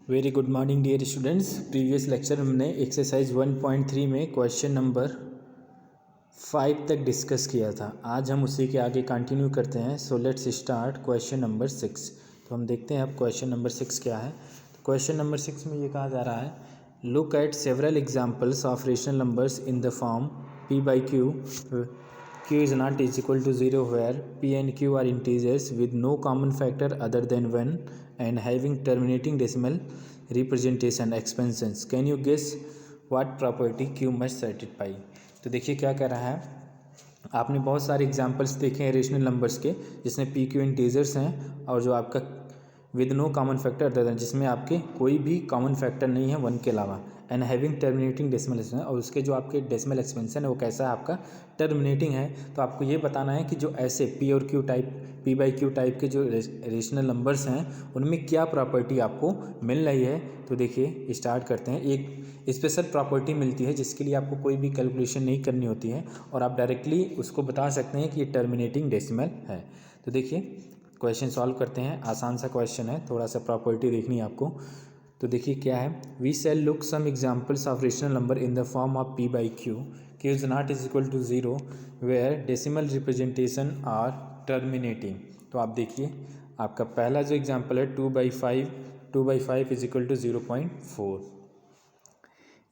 Very good morning dear students. Previous lecture हमने exercise 1.3 में question number 5 तक discuss किया था। आज हम उसी के आगे कंटिन्यू करते हैं। So let's start question number 6। तो हम देखते हैं अब क्वेश्चन नंबर 6 क्या है। तो क्वेश्चन नंबर 6 में ये कहा जा रहा है, look at several examples of rational numbers in the form p by q. Q is not is equal to 0 where p and q are integers with no common factor other than 1 and having terminating decimal representation expansions. Can you guess what property q must satisfy? तो देखिए क्या कह रहा है, आपने बहुत सारे examples देखे हैं रेशनल नंबर्स के जिसमें पी क्यू इंटीजर्स हैं और जो आपका with no common factor other than, जिसमें आपके कोई भी कॉमन फैक्टर नहीं है वन के अलावा, and having terminating decimal expansion, और उसके जो आपके डेसिमल एक्सपेंशन है वो कैसा है, आपका टर्मिनेटिंग है। तो आपको ये बताना है कि जो ऐसे पी और Q type, P by Q type के जो रेशनल नंबर्स हैं उनमें क्या प्रॉपर्टी आपको मिल रही है। तो देखिए स्टार्ट करते हैं। एक स्पेशल प्रॉपर्टी मिलती है जिसके लिए आपको कोई भी कैलकुलेशन नहीं करनी होती है और आप डायरेक्टली उसको बता सकते हैं कि ये टर्मिनेटिंग डेसिमल है। तो देखिए क्वेश्चन सॉल्व करते हैं। आसान सा क्वेश्चन है, थोड़ा सा प्रॉपर्टी देखनी है आपको। तो देखिए क्या है, we shall look some examples of rational number in the form of p by q. q is not is equal to 0 where decimal representation are terminating. तो आप देखिए आपका पहला जो एग्जांपल है 2/5 इज इक्वल टू 0.4।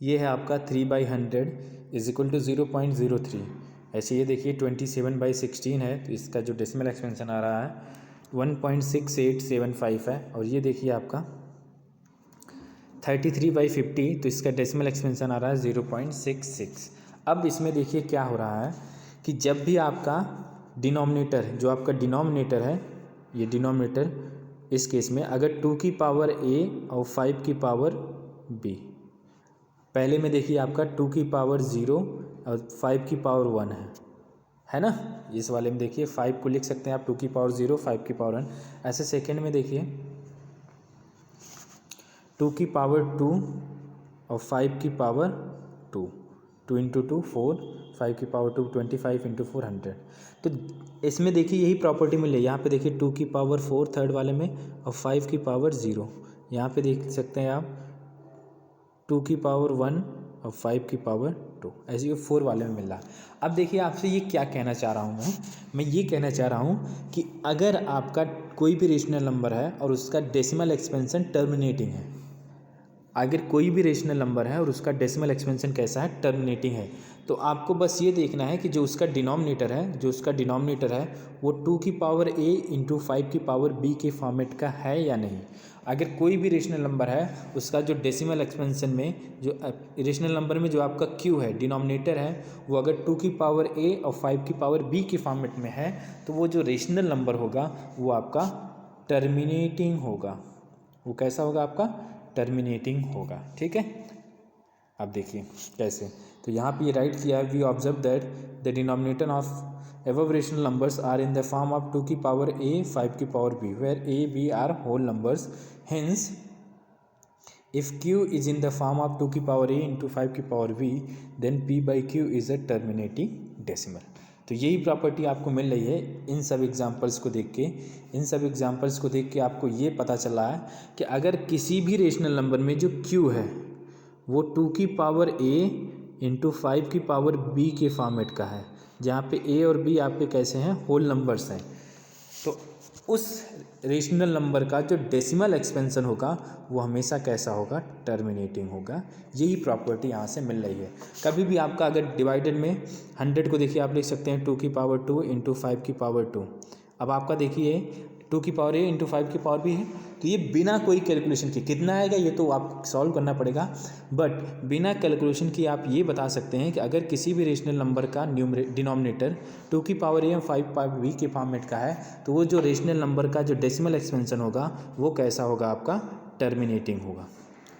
ये है आपका 3/100 इज इक्वल टू 0.03। ऐसे ये देखिए 27/16 है तो इसका जो डेसिमल एक्सपेंशन आ रहा है 1.6875 है। और ये देखिए आपका 33/50 तो इसका डेसिमल एक्सपेंशन आ रहा है 0.66। अब इसमें देखिए क्या हो रहा है कि जब भी आपका डिनोमिनेटर, जो आपका डिनोमिनेटर है, ये डिनोमिनेटर इस केस में अगर 2 की पावर a और 5 की पावर b, पहले में देखिए आपका 2 की पावर 0 और 5 की पावर 1 है ना। इस वाले में देखिए 5 को लिख सकते हैं आप 2 की पावर 0, 5 की पावर 1। ऐसे सेकेंड में देखिए 2 की पावर 2 और 5 की पावर 2, 2 इंटू 2 4, 5 की पावर 2 25 इंटू 4 100। तो इसमें देखिए यही प्रॉपर्टी मिल रही है। यहाँ पे देखिए 2 की पावर 4 थर्ड वाले में और 5 की पावर 0। यहाँ पे देख सकते हैं आप 2 की पावर 1 और 5 की पावर 2, ऐसे ये 4 वाले में मिल रहा। अब देखिए आपसे ये क्या कहना चाह रहा हूँ मैं ये कहना चाह रहा हूँ कि अगर आपका कोई भी रेशनल नंबर है और उसका डेसिमल एक्सपेंशन टर्मिनेटिंग है, अगर कोई भी रेशनल नंबर है और उसका डेसिमल एक्सपेंशन कैसा है, टर्मिनेटिंग है, तो आपको बस ये देखना है कि जो उसका डिनोमिनेटर है वो 2 की पावर a इंटू 5 की पावर b के फॉर्मेट का है या नहीं। अगर कोई भी रेशनल नंबर है उसका जो डेसिमल एक्सपेंशन में, जो रेशनल नंबर में जो आपका q है, डिनोमिनेटर है, वो अगर 2 की पावर a और 5 की पावर b के फॉर्मेट में है तो वो जो रेशनल नंबर होगा वो आपका टर्मिनेटिंग होगा। वो कैसा होगा, आपका टर्मिनेटिंग होगा। ठीक है, अब देखिए कैसे। तो यहाँ पे ये राइट किया है, we observe that the denominator of above rational numbers are in the form of 2 की पावर a 5 की power b where a b are whole numbers. Hence if q is in the form of 2 की power a into 5 की power b then p by q is a terminating decimal. तो यही property आपको मिल रही है इन सब examples को देख के। आपको ये पता चला है कि अगर किसी भी रेशनल नंबर में जो q है वो 2 की पावर a इंटू 5 की पावर b के फॉर्मेट का है, जहाँ पे a और b आपके कैसे हैं, होल नंबर्स हैं, तो उस रेशनल नंबर का जो डेसिमल एक्सपेंशन होगा वो हमेशा कैसा होगा, टर्मिनेटिंग होगा। यही प्रॉपर्टी यहाँ से मिल रही है। कभी भी आपका अगर डिवाइडेड में 100 को देखिए आप लिख सकते हैं 2 की पावर 2 इंटू 5 की पावर 2। अब आपका देखिए 2 की पावर a इंटू 5 की पावर b है, तो ये बिना कोई कैलकुलेशन के कितना आएगा ये तो आपको सॉल्व करना पड़ेगा, बट बिना कैलकुलेशन की आप ये बता सकते हैं कि अगर किसी भी रेशनल नंबर का डिनोमिनेटर 2 की पावर a और 5 पावर b के फॉर्मेट का है तो वो जो रेशनल नंबर का जो डेसिमल एक्सपेंशन होगा वो कैसा होगा, आपका टर्मिनेटिंग होगा।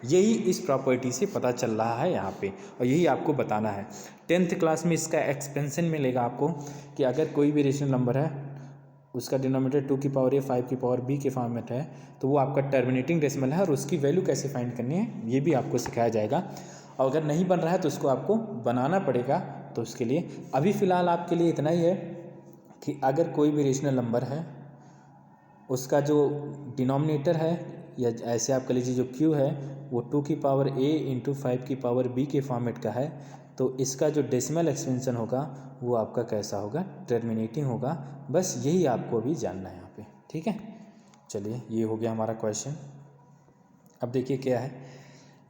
यही इस प्रॉपर्टी से पता चल रहा है यहाँ पे, और यही आपको बताना है। 10th क्लास में इसका एक्सपेंशन मिलेगा आपको कि अगर कोई भी रेशनल नंबर है उसका डिनोमिनेटर 2 की पावर a 5 की पावर b के फॉर्मेट है तो वो आपका टर्मिनेटिंग डेसिमल है, और उसकी वैल्यू कैसे फाइंड करनी है ये भी आपको सिखाया जाएगा। और अगर नहीं बन रहा है तो उसको आपको बनाना पड़ेगा। तो उसके लिए अभी फ़िलहाल आपके लिए इतना ही है कि अगर कोई भी रेशनल नंबर है उसका जो डिनोमिनेटर है या ऐसे आप कह लीजिए जो q है वो 2 की पावर a इंटू 5 की पावर b के फॉर्मेट का है, तो इसका जो डेसिमल एक्सपेंशन होगा वो आपका कैसा होगा, टर्मिनेटिंग होगा। बस यही आपको अभी जानना है यहाँ पे, ठीक है। चलिए ये हो गया हमारा क्वेश्चन। अब देखिए क्या है,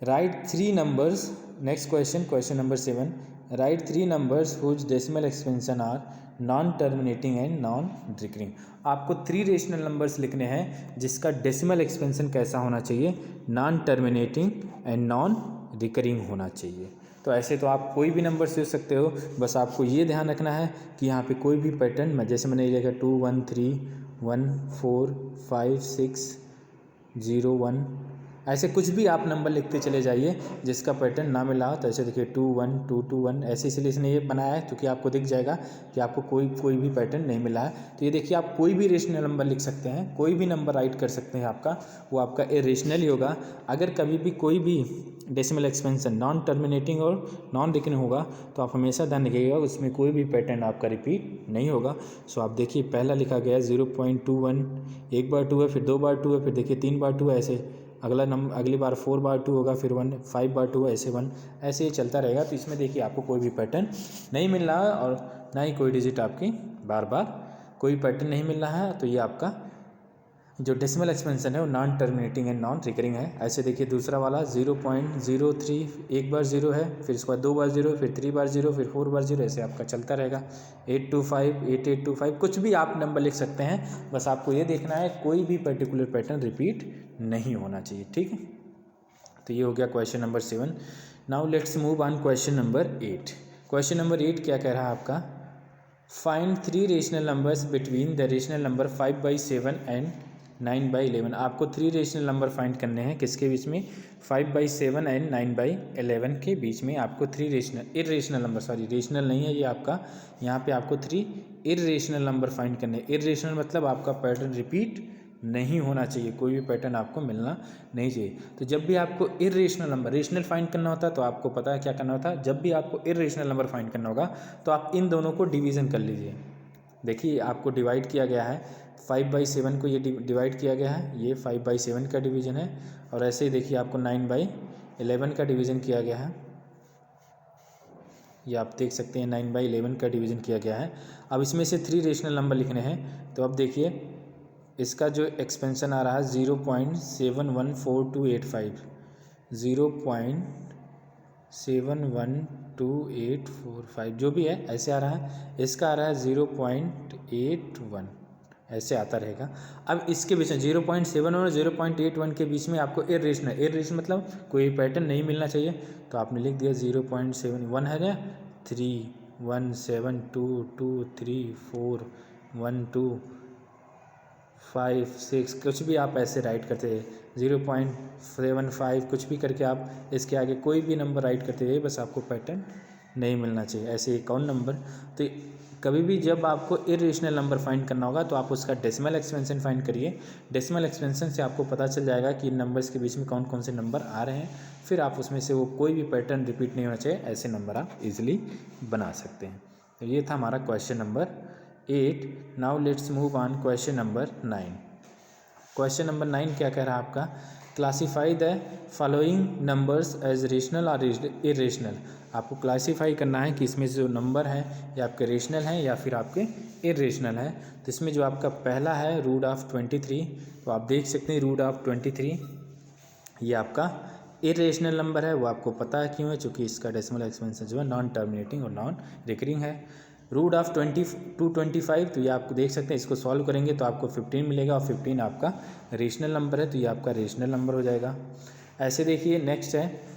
write 3 numbers, next question, question number 7, write 3 numbers whose decimal expansion are non terminating and non recurring. आपको 3 रेशनल नंबर्स लिखने हैं जिसका डेसिमल एक्सपेंशन कैसा होना चाहिए, non terminating and non recurring होना चाहिए। तो ऐसे तो आप कोई भी नंबर सोच सकते हो, बस आपको ये ध्यान रखना है कि यहाँ पे कोई भी पैटर्न, जैसे मैंने लिखा 2 1 3 1 4 5 6 0 1, ऐसे कुछ भी आप नंबर लिखते चले जाइए जिसका पैटर्न ना मिला हो। तो ऐसे देखिए 2 1 2 2 1, ऐसे इसलिए इसने ये बनाया है क्योंकि आपको दिख जाएगा कि आपको कोई भी पैटर्न नहीं मिला है। तो ये देखिए आप कोई भी रेशनल नंबर लिख सकते हैं, कोई भी नंबर राइट कर सकते हैं आपका, वो आपका इरेशनल ही होगा। अगर कभी भी कोई भी डेसिमल एक्सपेंशन नॉन टर्मिनेटिंग और नॉन रिकरिंग होगा तो आप हमेशा ध्यान रखिएगा उसमें कोई भी पैटर्न आपका रिपीट नहीं होगा। सो आप देखिए पहला लिखा गया है 0.21, एक बार 2 है, फिर 2 बार 2 है, फिर देखिए 3 बार 2 है, ऐसे अगला नंबर अगली बार 4 बार 2 होगा, फिर 1 5 बार 2 ऐसे 1, ऐसे ही चलता रहेगा। तो इसमें देखिए आपको कोई भी पैटर्न नहीं मिल रहा है और ना ही कोई डिजिट आपकी बार बार कोई पैटर्न नहीं मिल रहा है। तो ये आपका जो डेसिमल एक्सपेंशन है वो non terminating and non recurring है। ऐसे देखिए दूसरा वाला 0.03, एक बार 0 है, फिर इसके बाद 2 बार 0, फिर 3 बार 0, फिर 4 बार 0, ऐसे आपका चलता रहेगा। 825 8825, कुछ भी आप नंबर लिख सकते हैं, बस आपको ये देखना है कोई भी पर्टिकुलर पैटर्न रिपीट नहीं होना चाहिए, ठीक है। तो ये हो गया question number 7। Now let's move on question number 8। Question number 8 क्या कह रहा है आपका, find 3 rational numbers between the rational number 5/7 and 9/11। आपको 3 रेशनल नंबर फाइंड करने हैं, किसके बीच में, 5/7 एंड 9/11 के बीच में आपको 3 इरेशनल नंबर, सॉरी रेशनल नहीं है ये आपका, यहाँ पे आपको 3 इरेशनल नंबर फाइंड करने हैं। इरेशनल मतलब आपका पैटर्न रिपीट नहीं होना चाहिए, कोई भी पैटर्न आपको मिलना नहीं चाहिए। तो जब भी आपको इरेशनल नंबर, रेशनल फाइंड करना होता है तो आपको पता है क्या करना होता है, जब भी आपको इरेशनल नंबर फाइंड करना होगा तो आप इन दोनों को डिवीज़न कर लीजिए। देखिए आपको डिवाइड किया गया है, 5/7 को ये डिवाइड किया गया है, ये 5/7 का डिवीज़न है, और ऐसे ही देखिए आपको 9/11 का डिवीज़न किया गया है, ये आप देख सकते हैं 9/11 का डिवीज़न किया गया है। अब इसमें से 3 रेशनल नंबर लिखने हैं, तो अब देखिए इसका जो एक्सपेंशन आ रहा है 0.714285, 0.712845 जो भी है ऐसे आ रहा है, इसका आ रहा है 0.81, ऐसे आता रहेगा। अब इसके बीच में 0.7 और 0.81 के बीच में आपको इरेशनल मतलब कोई पैटर्न नहीं मिलना चाहिए, तो आपने लिख दिया 0.71 है ना, 3 1 7 2 2 3 4 1 2 5 6, कुछ भी आप ऐसे राइट करते हैं, 0.75 कुछ भी करके आप इसके आगे कोई भी नंबर राइट करते रहिए, बस आपको पैटर्न नहीं मिलना चाहिए। ऐसे एक और नंबर, तो कभी भी जब आपको इरेशनल नंबर फाइंड करना होगा तो आप उसका डेसिमल एक्सपेंशन फाइंड करिए। डेसिमल एक्सपेंशन से आपको पता चल जाएगा कि नंबर्स के बीच में कौन कौन से नंबर आ रहे हैं, फिर आप उसमें से वो कोई भी पैटर्न रिपीट नहीं होना चाहिए, ऐसे नंबर आप इजीली बना सकते हैं। तो ये था हमारा question number 8। Now let's move on question number 9। Question number 9 क्या कह रहा है आपका, classify the following numbers as rational और इरेशनल। आपको क्लासीफाई करना है कि इसमें जो नंबर है ये आपके रेशनल हैं या फिर आपके इरेशनल है। तो इसमें जो आपका पहला है √23, तो आप देख सकते हैं √23 ये आपका इरेशनल नंबर है, वो आपको पता है क्यों है, चूँकि इसका डेसिमल एक्सपेंशन जो है नॉन टर्मिनेटिंग और नॉन रिकरिंग है। √225, तो ये आपको देख सकते हैं, इसको सॉल्व करेंगे तो आपको 15 मिलेगा, और 15 आपका रेशनल नंबर है, तो ये आपका रेशनल नंबर हो जाएगा। ऐसे देखिए नेक्स्ट है,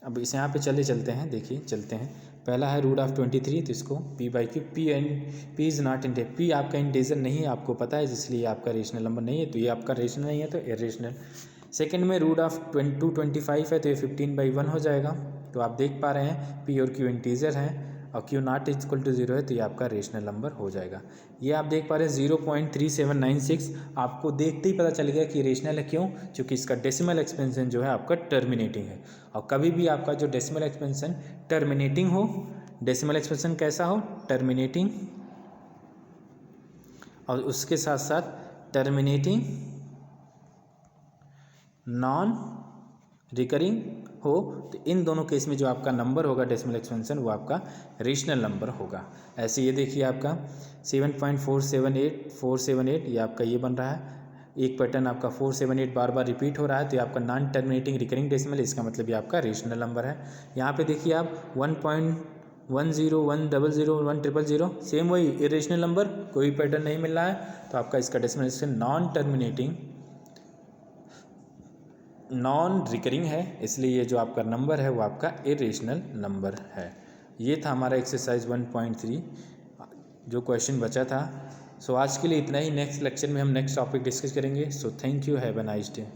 अब इस यहाँ पे चलते हैं, देखिए चलते हैं। पहला है √23, तो इसको p/q, p is not int, p आपका इंटीजर नहीं है, आपको पता है, इसलिए आपका रेशनल नंबर नहीं है, तो ये आपका रेशनल नहीं है, तो इरेशनल। सेकंड में √225 है, तो ये 15/1 हो जाएगा। तो आप देख पा रहे हैं p और q इंटीजर हैं और q नॉट इक्वल टू 0 है, तो ये आपका रेशनल नंबर हो जाएगा। ये आप देख पा रहे हैं 0.3796, आपको देखते ही पता चल गया कि रेशनल है, क्यों, क्योंकि इसका डेसिमल एक्सपेंशन जो है आपका टर्मिनेटिंग है। और कभी भी आपका जो डेसिमल एक्सपेंशन टर्मिनेटिंग हो, डेसिमल एक्सपेंशन कैसा हो, टर्मिनेटिंग, और उसके साथ साथ टर्मिनेटिंग नॉन रिकरिंग हो तो इन दोनों केस में जो आपका नंबर होगा डेसिमल एक्सपेंशन वो आपका रेशनल नंबर होगा। ऐसे ये देखिए आपका 7.478478 ये आपका ये बन रहा है, एक पैटर्न आपका 478 बार बार रिपीट हो रहा है तो ये आपका नॉन टर्मिनेटिंग रिकरिंग डेसिमल, इसका मतलब ये आपका रेशनल नंबर है। यहाँ पे देखिए आप 1.10 100 1000 सेम वही इरेशनल नंबर, कोई पैटर्न नहीं मिल रहा है तो आपका इसका decimal non terminating non recurring है, इसलिए ये जो आपका नंबर है वो आपका इरेशनल नंबर है। ये था हमारा एक्सरसाइज 1.3 जो क्वेश्चन बचा था। सो आज के लिए इतना ही, नेक्स्ट लेक्चर में हम नेक्स्ट टॉपिक डिस्कस करेंगे। So thank you, have a nice day.